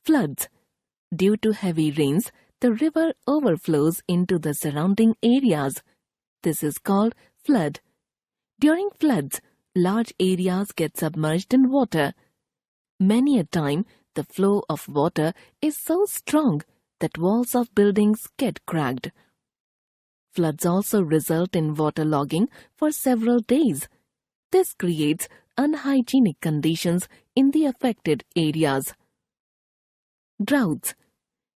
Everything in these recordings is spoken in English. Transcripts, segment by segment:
Floods. Due to heavy rains, the river overflows into the surrounding areas. This is called flood. During floods, large areas get submerged in water. Many a time, the flow of water is so strong that walls of buildings get cracked. Floods also result in waterlogging for several days. This creates unhygienic conditions in the affected areas. Droughts.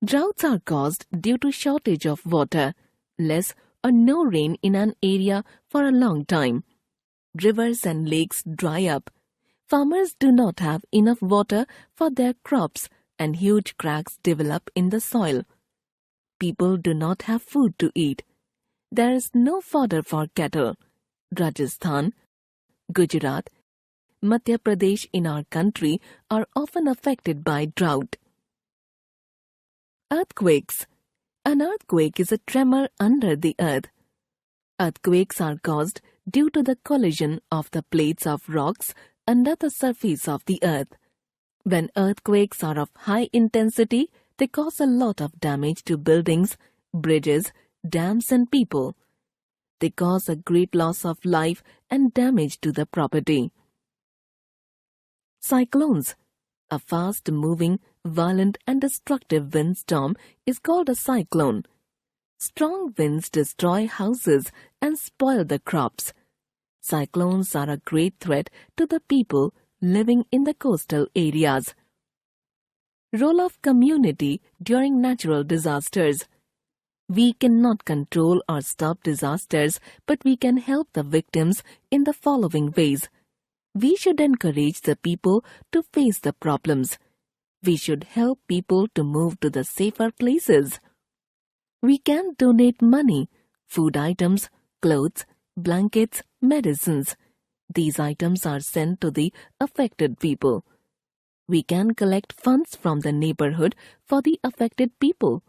Droughts are caused due to shortage of water, less or no rain in an area for a long time. Rivers and lakes dry up. Farmers do not have enough water for their crops and huge cracks develop in the soil. People do not have food to eat. There is no fodder for cattle. Rajasthan, Gujarat, Madhya Pradesh in our country are often affected by drought. Earthquakes. An earthquake is a tremor under the earth. Earthquakes are caused due to the collision of the plates of rocks under the surface of the earth. When earthquakes are of high intensity, they cause a lot of damage to buildings, bridges, dams and people. They cause a great loss of life and damage to the property. Cyclones. A fast-moving, violent and destructive windstorm is called a cyclone. Strong winds destroy houses and spoil the crops. Cyclones are a great threat to the people living in the coastal areas. Role of community during natural disasters. We cannot control or stop disasters, but we can help the victims in the following ways. We should encourage the people to face the problems. We should help people to move to the safer places. We can donate money, food items, clothes, blankets, medicines. These items are sent to the affected people. We can collect funds from the neighborhood for the affected people.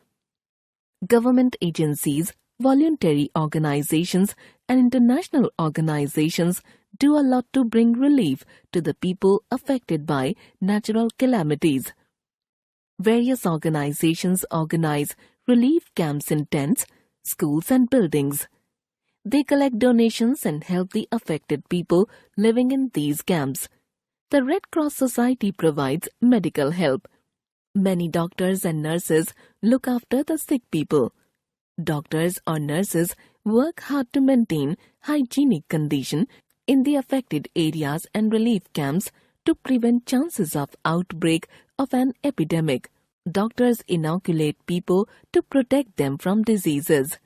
Government agencies, voluntary organizations, and international organizations do a lot to bring relief to the people affected by natural calamities. Various organizations organize relief camps in tents, schools, and buildings. They collect donations and help the affected people living in these camps. The Red Cross Society provides medical help. Many doctors and nurses look after the sick people. Doctors or nurses work hard to maintain hygienic condition in the affected areas and relief camps to prevent chances of outbreak of an epidemic. Doctors inoculate people to protect them from diseases.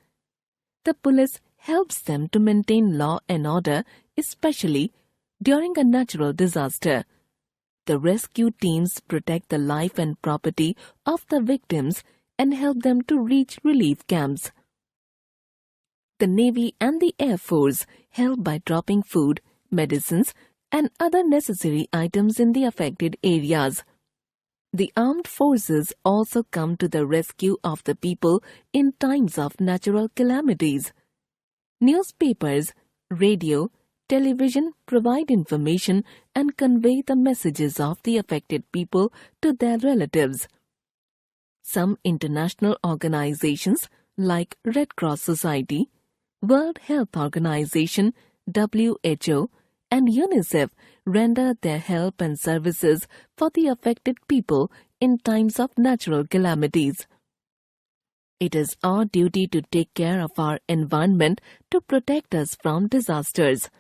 The police helps them to maintain law and order, especially during a natural disaster. The rescue teams protect the life and property of the victims and help them to reach relief camps. The Navy and the Air Force help by dropping food, medicines, and other necessary items in the affected areas. The armed forces also come to the rescue of the people in times of natural calamities. Newspapers, radio, television provide information and convey the messages of the affected people to their relatives. Some international organizations like Red Cross Society, World Health Organization, WHO, and UNICEF render their help and services for the affected people in times of natural calamities. It is our duty to take care of our environment to protect us from disasters.